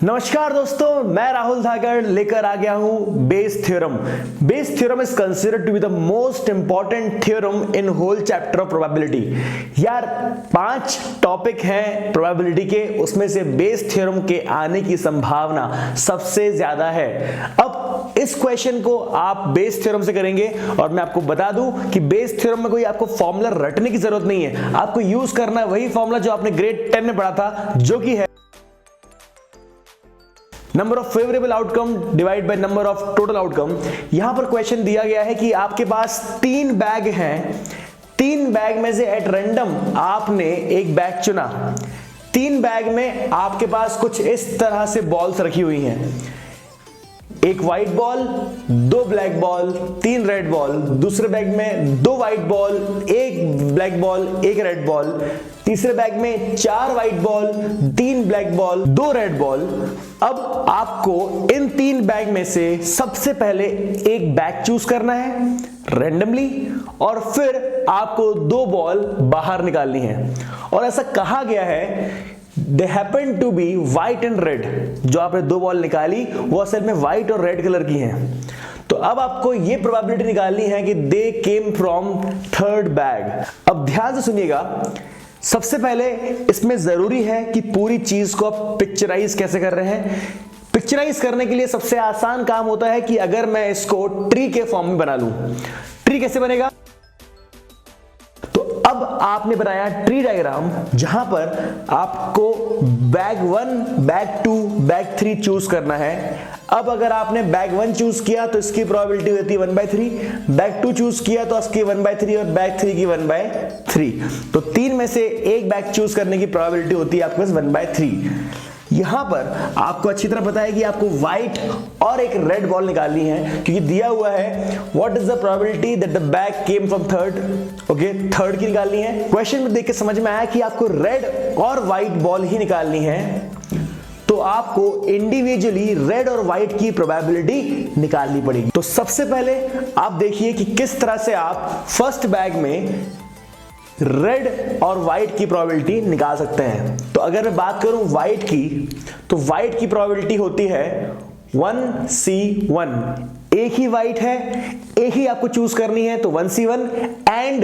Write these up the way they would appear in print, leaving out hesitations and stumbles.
नमस्कार दोस्तों, मैं राहुल धाकड़ लेकर आ गया हूं Bayes theorem. Bayes theorem is considered to be the most important theorem in whole chapter of probability. यार 5 टॉपिक हैं प्रोबेबिलिटी के, उसमें से बेस थ्योरम के आने की संभावना सबसे ज्यादा है। अब इस क्वेश्चन को आप बेस थ्योरम से करेंगे और मैं आपको बता दूं कि बेस थ्योरम में कोई आपको फॉर्मूला रटने की जरूरत नहीं है, आपको यूज करना है वही फॉर्मूला जो आपने ग्रेड 10 में पढ़ा था, जो कि है number of favourable outcome divide by number of total outcome. यहां पर क्वेश्चन दिया गया है कि आपके पास 3 बैग हैं, 3 बैग में से एट रैंडम आपने एक बैग चुना। 3 बैग में आपके पास कुछ इस तरह से बॉल्स रखी हुई हैं, एक white ball, 2 black ball, 3 red ball. दूसरे बैग में 2 white ball, 1 black ball, 1 red ball. तीसरे बैग में 4 white ball, 3 black ball, 2 red ball. अब आपको इन 3 बैग में से सबसे पहले एक बैग चूज करना है रैंडमली, और फिर आपको 2 बॉल बाहर निकालनी है। और ऐसा कहा गया है They happen to be white and red। जो आपने 2 बॉल निकाली वो असल में व्हाइट और रेड कलर की हैं। तो अब आपको ये प्रोबेबिलिटी निकालनी है कि they came from 3rd bag. अब ध्यान से सुनिएगा, सबसे पहले इसमें जरूरी है कि पूरी चीज को आप पिक्चराइज कैसे कर रहे हैं। पिक्चराइज करने के लिए सबसे आसान काम होता है कि अगर मैं इसको ट्री के फॉर्म में बना लूं। ट्री कैसे बनेगा? अब आपने बनाया ट्री डायग्राम जहां पर आपको बैग 1, बैग 2, बैग 3 चूज करना है। अब अगर आपने बैग 1 चूज किया तो इसकी प्रोबेबिलिटी होती है 1/3, बैग 2 चूज किया तो इसकी 1/3 और बैग 3 की 1/3। तो 3 में से एक बैग चूज करने की प्रोबेबिलिटी होती है आपके पास 1/3। यहां पर आपको अच्छी तरह पता है कि आपको व्हाइट और एक रेड बॉल निकालनी है, क्योंकि दिया हुआ है what is the probability that the bag came from 3rd। Okay, 3rd की निकालनी है। क्वेश्चन में देख के समझ में आया कि आपको रेड और व्हाइट बॉल ही निकालनी है, तो आपको इंडिविजुअली रेड और व्हाइट की प्रोबेबिलिटी निकालनी पड़ेगी। तो सबसे पहले आप देखिए कि किस तरह से आप फर्स्ट बैग में रेड और व्हाइट की प्रोबेबिलिटी निकाल सकते हैं। तो अगर मैं बात करूं व्हाइट की, तो व्हाइट की प्रोबेबिलिटी होती है 1C1। एक ही व्हाइट है, एक ही आपको चूज करनी है, तो 1C1 एंड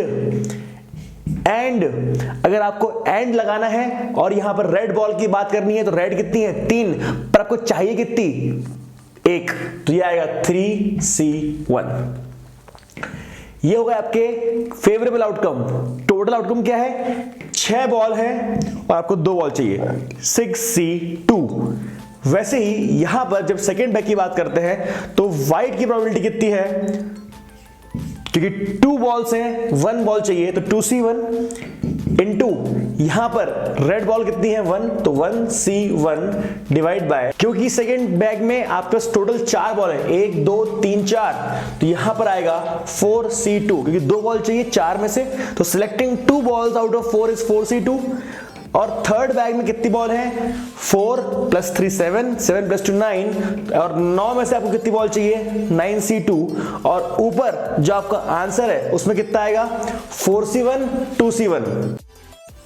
अगर आपको एंड लगाना है और यहां पर रेड बॉल की बात करनी है तो रेड कितनी है? 3, पर आपको चाहिए कितनी? 1, तो ये आएगा 3C1। ये होगा आपके फेवरेबल आउटकम। टोटल आउटकम क्या है? 6 बॉल है और आपको 2 बॉल चाहिए, 6C2। वैसे ही यहां पर जब सेकेंड बैग की बात करते हैं तो व्हाइट की प्रोबेबिलिटी कितनी है? क्योंकि 2 बॉल्स हैं, 1 बॉल चाहिए, तो 2C1 इनटू यहां पर रेड बॉल कितनी है? 1, तो 1C1 डिवाइड बाय, क्योंकि सेकेंड बैग में आपके पास टोटल 4 बॉल है, 1 2 3 4, तो यहां पर आएगा 4C2, क्योंकि 2 बॉल चाहिए 4 में से, तो selecting 2 balls out of 4 is 4C2। और थर्ड बैग में कितनी बॉल है? 4 + 3 7, 7 + 2 9, और 9 में से आपको कितनी बॉल चाहिए? 9C2। और ऊपर जो आपका आंसर है उसमें कितना आएगा? 4C1 2C1।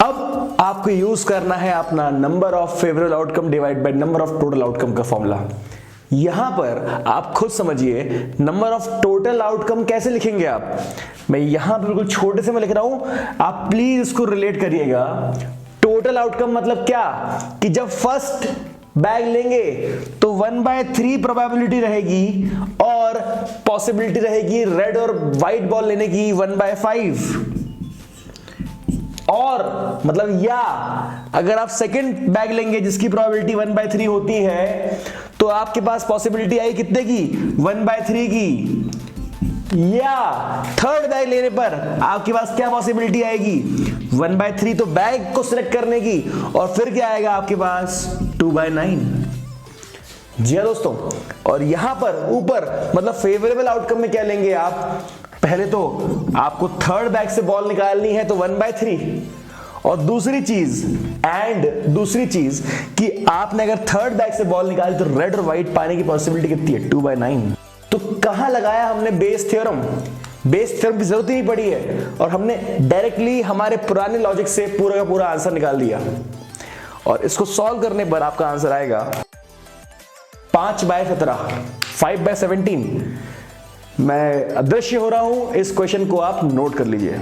अब आपको यूज करना है अपना number of favourable outcome divide by number of total outcome का फॉर्मूला। यहां पर आप खुद समझिए नंबर ऑफ टोटल आउटकम कैसे लिखेंगे आप। मैं यहां पर बिल्कुल छोटे से मैं लिख रहा हूं, आप प्लीज इसको रिलेट करिएगा। टोटल आउटकम मतलब क्या कि जब फर्स्ट बैग लेंगे तो 1/3 प्रोबेबिलिटी रहेगी और पॉसिबिलिटी रहेगी रेड और व्हाइट बॉल लेने की 1/5। और मतलब या अगर आप सेकंड बैग लेंगे जिसकी प्रोबेबिलिटी 1/3 होती है, तो आपके पास पॉसिबिलिटी आई कितने की? 1/3 की। या थर्ड बैग लेने पर आपके पास क्या पॉसिबिलिटी आएगी? 1/3, तो बैग को सिलेक्ट करने की, और फिर क्या आएगा आपके पास? 2/9। जी हाँ दोस्तों, और यहां पर ऊपर मतलब फेवरेबल आउटकम में क्या लेंगे आप? पहले तो आपको थर्ड बैग से बॉल निकालनी है, तो 1/3, और दूसरी चीज कि आपने अगर थर्ड बैग से बॉल निकाली तो रेड और व्हाइट पाने की पॉसिबिलिटी कितनी है? 2/9। तो कहां लगाया हमने बेस थ्योरम? बेस थ्योरम की जरूरत ही नहीं पड़ी है, और हमने डायरेक्टली हमारे पुराने लॉजिक से पूरा का पूरा आंसर निकाल दिया। और इसको सॉल्व करने पर आपका आंसर आएगा 5/17, 5/17। मैं अदृश्य हो रहा हूं, इस क्वेश्चन को आप नोट कर लीजिए।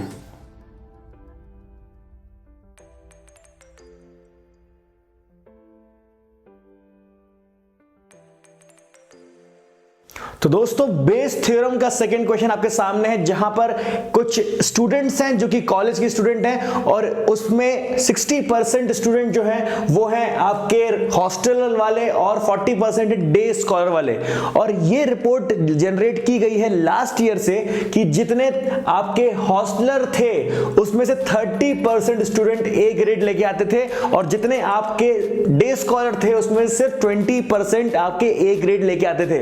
तो दोस्तों बेस थ्योरम का सेकंड क्वेश्चन आपके सामने है, जहां पर कुछ स्टूडेंट्स हैं जो कि कॉलेज के स्टूडेंट हैं और उसमें 60% स्टूडेंट जो हैं वो हैं आपके हॉस्टल वाले और 40% डे स्कॉलर वाले। और ये रिपोर्ट जनरेट की गई है लास्ट ईयर से कि जितने आपके हॉस्टलर थे उसमें से 30% स्टूडेंट ए ग्रेड लेके आते थे और जितने आपके डे स्कॉलर थे उसमें से 20% आपके ए ग्रेड लेके आते थे।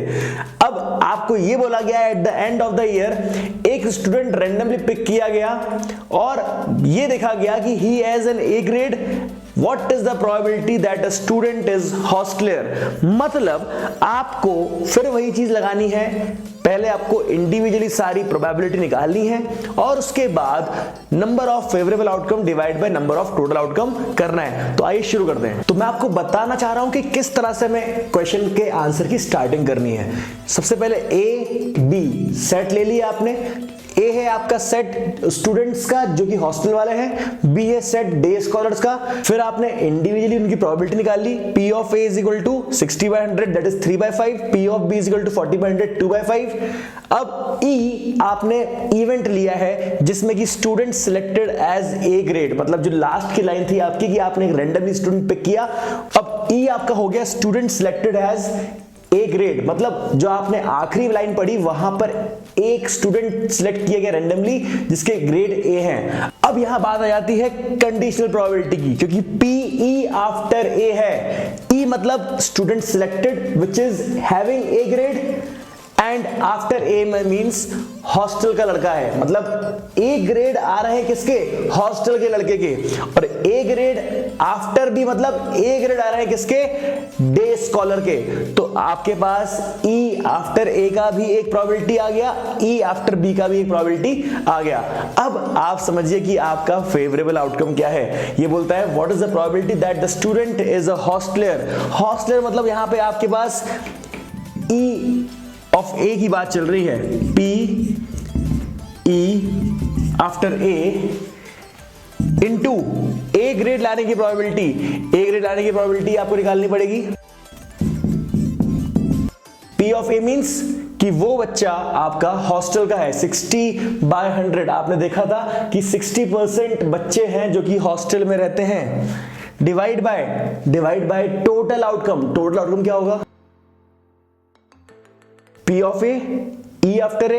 अब आपको यह बोला गया at the end of the year एक स्टूडेंट रैंडमली पिक किया गया और यह देखा गया कि he has an A grade. What is the probability that a student is hostler? मतलब आपको फिर वही चीज लगानी है, पहले आपको इंडिविजुअली सारी प्रोबेबिलिटी निकालनी है और उसके बाद number of favourable outcome divide by number of total outcome करना है। तो आइए शुरू करते हैं। तो मैं आपको बताना चाह रहा हूं कि किस तरह से हमें क्वेश्चन के आंसर की स्टार्टिंग करनी है। सबसे पहले ए बी सेट ले लिया आपने। ए है आपका सेट स्टूडेंट्स का जो कि हॉस्टल वाले हैं, बी है सेट डे स्कॉलर्स का। फिर आपने इंडिविजुअली उनकी प्रोबेबिलिटी निकाल ली। P of A is equal to 60/100 that is 3/5, P of B is equal to 40/100 2/5। अब E आपने इवेंट लिया है जिसमें कि student selected as A grade, मतलब जो लास्ट की लाइन थी आपकी कि आपने एक रैंडमली स्टूडेंट पिक किया। अब E आपका हो गया student selected as A grade, मतलब जो आपने आखिरी लाइन पढ़ी वहां पर एक स्टूडेंट सिलेक्ट किया गया रैंडमली जिसके ग्रेड ए हैं। अब यहां बात आ जाती है कंडीशनल प्रोबेबिलिटी की, क्योंकि पी आफ्टर ए है। ई मतलब student selected which is having A grade and after a means hostel का लड़का है, मतलब ए ग्रेड आ रहे हैं किसके, हॉस्टल के लड़के के। और ए ग्रेड आफ्टर बी मतलब ए ग्रेड आ रहे हैं किसके, डे स्कॉलर के। तो आपके पास ई आफ्टर ए का भी एक प्रोबेबिलिटी आ गया, ई आफ्टर बी का भी एक प्रोबेबिलिटी आ गया। अब आप समझिए कि आपका फेवरेबल आउटकम क्या है। ये बोलता है what is the probability that the student is a hosteller. Hosteller मतलब यहां पे आपके पास ई ऑफ ए की बात चल रही है, P E after A into A grade लाने की प्रोबेबिलिटी। ए ग्रेड लाने की प्रोबेबिलिटी आपको निकालनी पड़ेगी। P ऑफ A मींस कि वो बच्चा आपका हॉस्टल का है। 60/100 आपने देखा था कि 60% बच्चे हैं जो कि हॉस्टल में रहते हैं। Divide by total outcome. Total outcome क्या होगा, P of A, E after A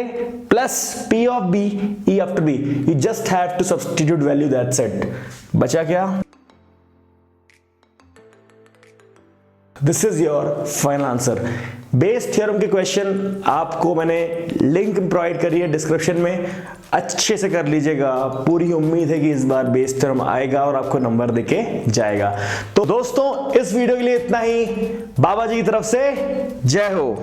plus P of B, E after B. You just have to substitute value, that's it. बचा क्या? This is your final answer. Bayes theorem के question आपको मैंने link provide करी है description में, अच्छे से कर लीजिएगा। पूरी उम्मीद है कि इस बार बेस थ्योरम आएगा और आपको नंबर देके जाएगा। तो दोस्तों इस वीडियो के लिए इतना ही। बाबा जी की तरफ से जय हो।